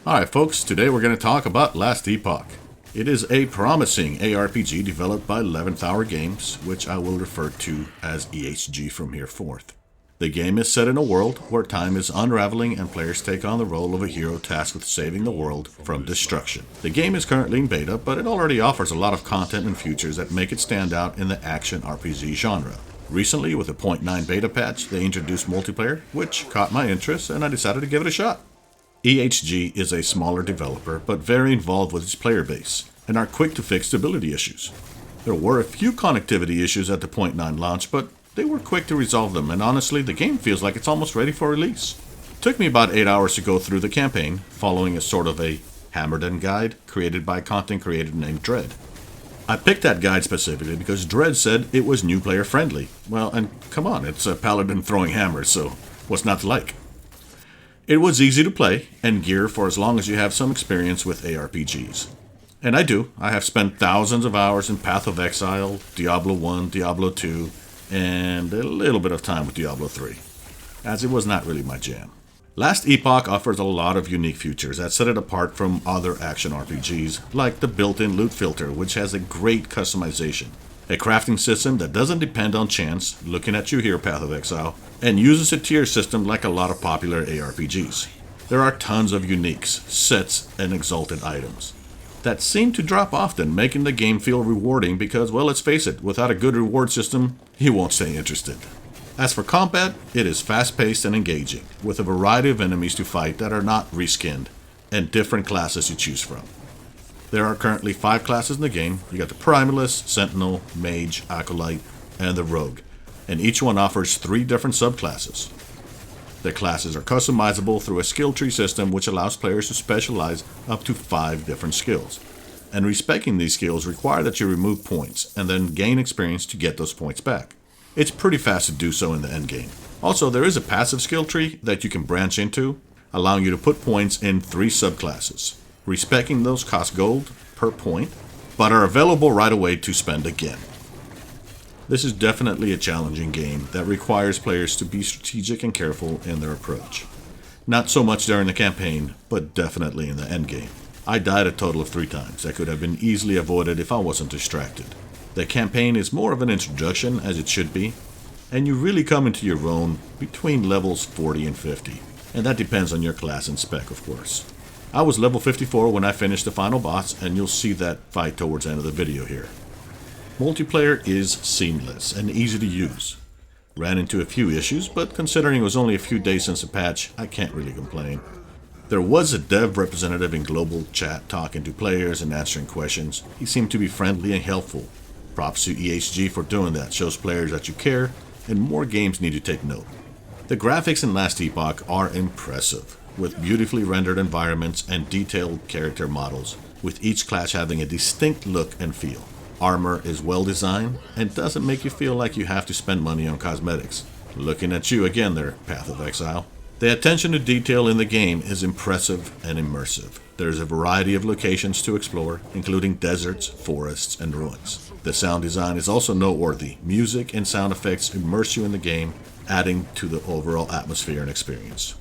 Alright folks, today we're going to talk about Last Epoch. It is a promising ARPG developed by 11th Hour Games, which I will refer to as EHG from here forth. The game is set in a world where time is unraveling and players take on the role of a hero tasked with saving the world from destruction. The game is currently in beta, but it already offers a lot of content and features that make it stand out in the action RPG genre. Recently, with a 0.9 beta patch, they introduced multiplayer, which caught my interest and I decided to give it a shot. EHG is a smaller developer, but very involved with its player base, and are quick to fix stability issues. There were a few connectivity issues at the 0.9 launch, but they were quick to resolve them, and honestly, the game feels like it's almost ready for release. It took me about 8 hours to go through the campaign, following a sort of a Hammerdin guide created by a content creator named Dread. I picked that guide specifically because Dread said it was new player friendly. Well, and come on, it's a paladin throwing hammers, so what's not to like? It was easy to play and gear for as long as you have some experience with ARPGs. And I do. I have spent thousands of hours in Path of Exile, Diablo 1, Diablo 2, and a little bit of time with Diablo 3, as it was not really my jam. Last Epoch offers a lot of unique features that set it apart from other action RPGs, like the built-in loot filter, which has a great customization, a crafting system that doesn't depend on chance, looking at you here Path of Exile, and uses a tier system like a lot of popular ARPGs. There are tons of uniques, sets, and exalted items that seem to drop often, making the game feel rewarding because, well, let's face it, without a good reward system, you won't stay interested. As for combat, it is fast-paced and engaging, with a variety of enemies to fight that are not reskinned, and different classes to choose from. There are currently 5 classes in the game. You got the Primalist, Sentinel, Mage, Acolyte, and the Rogue, and each one offers 3 different subclasses. The classes are customizable through a skill tree system which allows players to specialize up to 5 different skills. And respecting these skills require that you remove points and then gain experience to get those points back. It's pretty fast to do so in the endgame. Also, there is a passive skill tree that you can branch into, allowing you to put points in 3 subclasses. Respecting those cost gold per point, but are available right away to spend again. This is definitely a challenging game that requires players to be strategic and careful in their approach. Not so much during the campaign, but definitely in the endgame. I died a total of 3 times that could have been easily avoided if I wasn't distracted. The campaign is more of an introduction, as it should be, and you really come into your own between levels 40 and 50, and that depends on your class and spec, of course. I was level 54 when I finished the final boss, and you'll see that fight towards the end of the video here. Multiplayer is seamless and easy to use. Ran into a few issues, but considering it was only a few days since the patch, I can't really complain. There was a dev representative in global chat talking to players and answering questions. He seemed to be friendly and helpful. Props to EHG for doing that. Shows players that you care, and more games need to take note. The graphics in Last Epoch are impressive, with beautifully rendered environments and detailed character models, with each class having a distinct look and feel. Armor is well designed and doesn't make you feel like you have to spend money on cosmetics. Looking at you again there, Path of Exile. The attention to detail in the game is impressive and immersive. There's a variety of locations to explore, including deserts, forests, and ruins. The sound design is also noteworthy. Music and sound effects immerse you in the game, adding to the overall atmosphere and experience.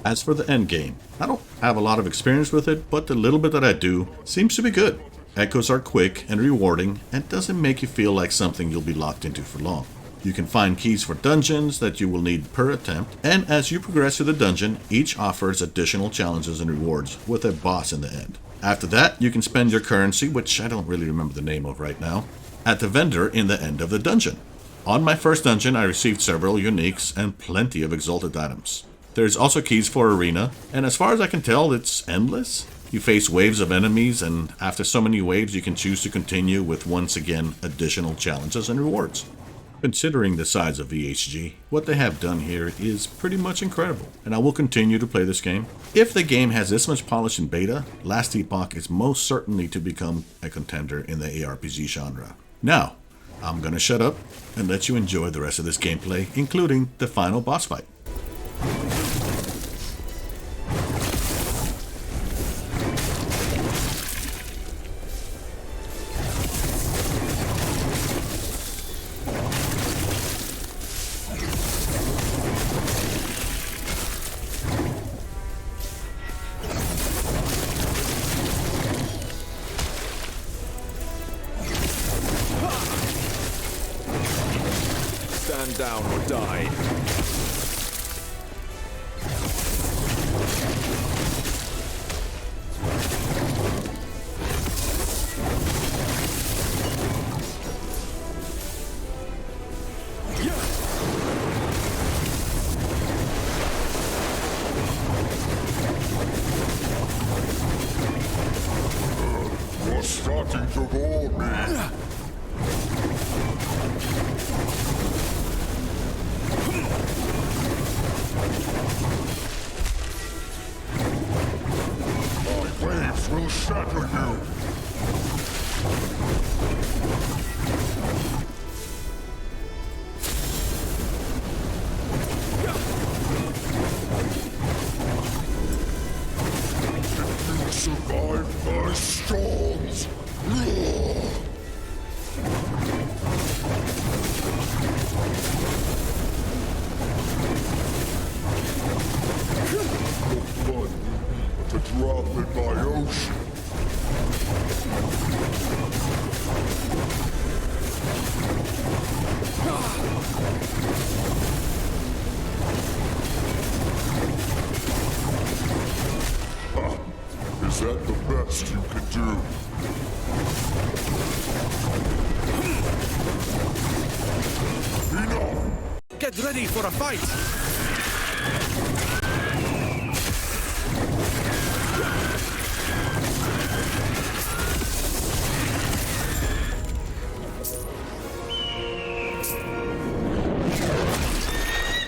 As for the endgame, I don't have a lot of experience with it, but the little bit that I do seems to be good. Echoes are quick and rewarding, and doesn't make you feel like something you'll be locked into for long. You can find keys for dungeons that you will need per attempt, and as you progress through the dungeon, each offers additional challenges and rewards with a boss in the end. After that, you can spend your currency, which I don't really remember the name of right now, at the vendor in the end of the dungeon. On my first dungeon, I received several uniques and plenty of exalted items. There's also keys for arena, and as far as I can tell, it's endless. You face waves of enemies, and after so many waves, you can choose to continue with once again additional challenges and rewards. Considering the size of VHG, what they have done here is pretty much incredible, and I will continue to play this game. If the game has this much polish in beta, Last Epoch is most certainly to become a contender in the ARPG genre. Now, I'm gonna shut up and let you enjoy the rest of this gameplay, including the final boss fight. down or die. You're starting to bore me. My waves will shatter you. If you survive my storms, your blood will be but a drop in my ocean. Is that the best you can do? Enough! Get ready for a fight!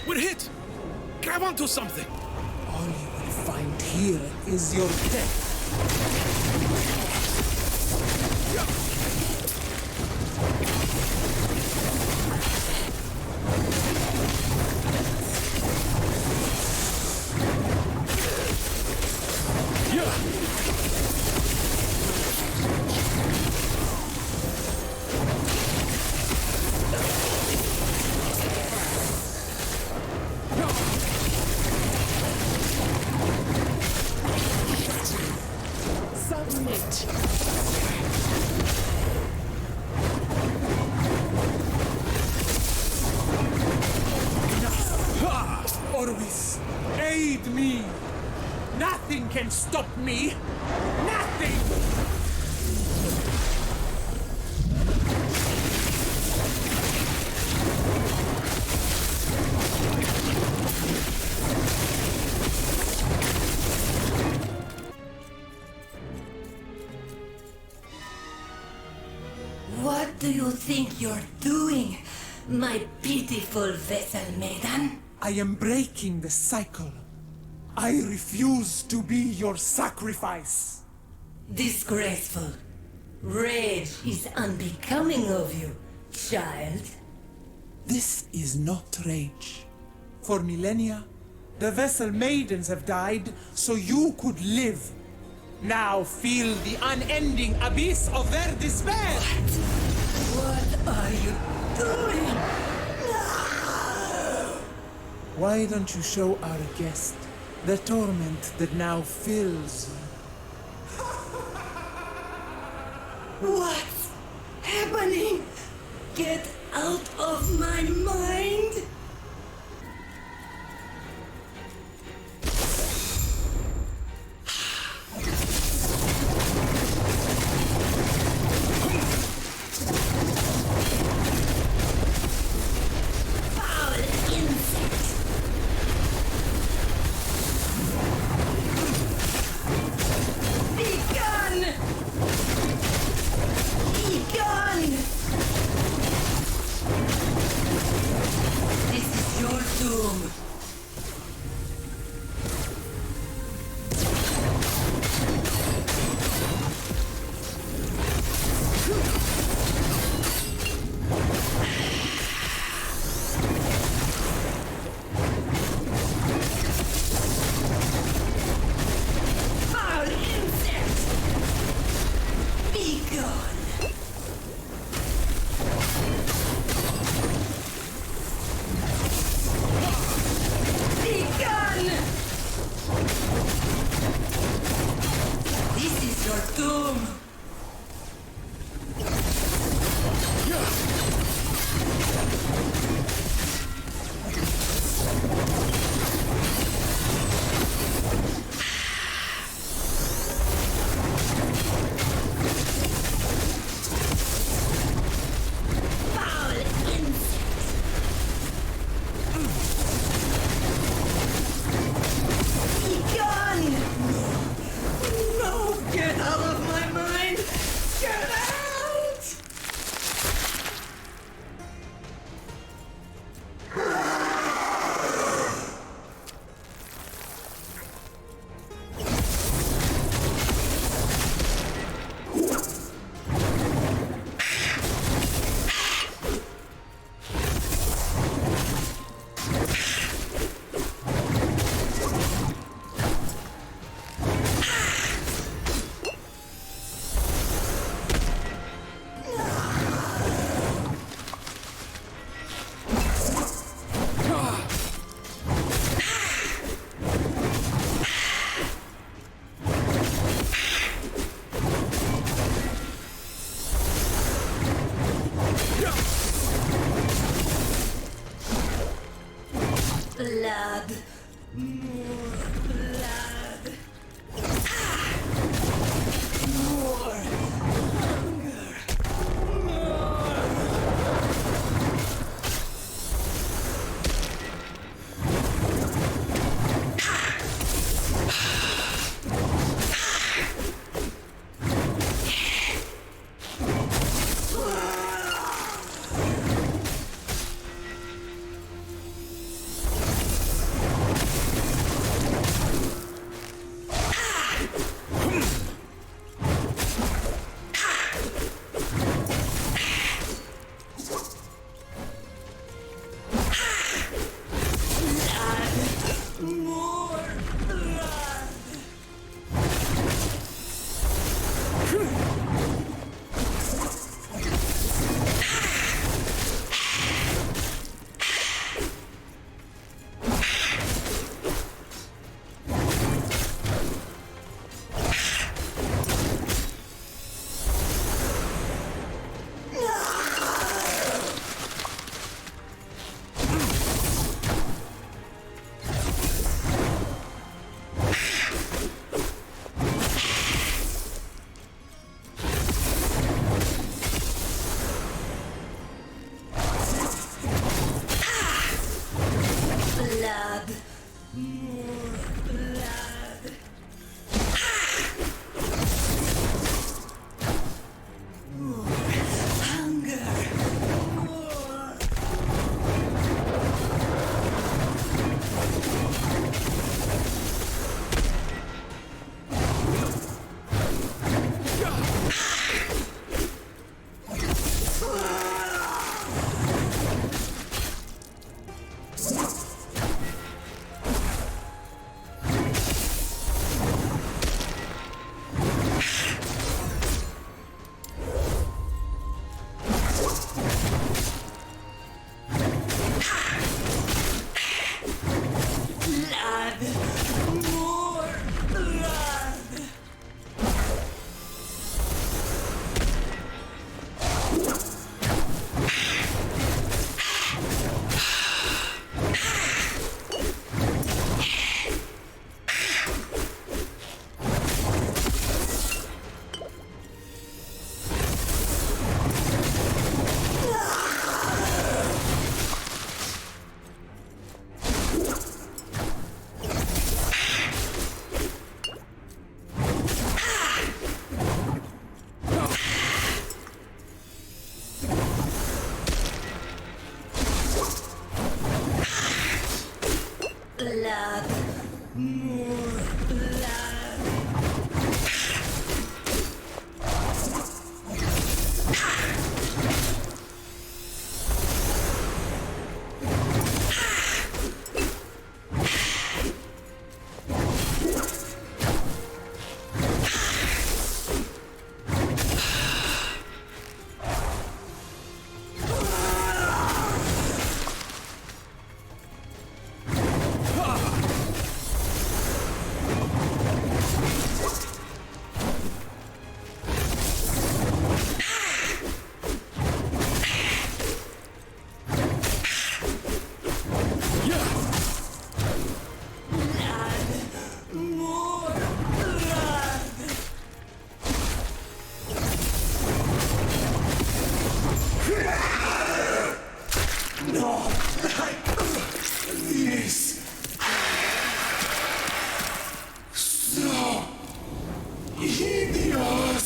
We're hit! Grab onto something! All you will find here is your death. Submit. Orvis, aid me! Nothing can stop me! Nothing! What do you think you're doing, my pitiful vessel maiden? I am breaking the cycle. I refuse to be your sacrifice. Disgraceful. Rage is unbecoming of you, child. This is not rage. For millennia, the vessel maidens have died so you could live. Now feel the unending abyss of their despair! What are you doing? Why don't you show our guest the torment that now fills you? What's happening? Get out of my mind! Foul insect! Be gone! Be gone! This is your doom. Foul insect! Be gone! Be gone! This is your doom! Blood. More blood. More hunger. More. Blood. More blood. Blood. More blood. More blood. Not like this. So hideous.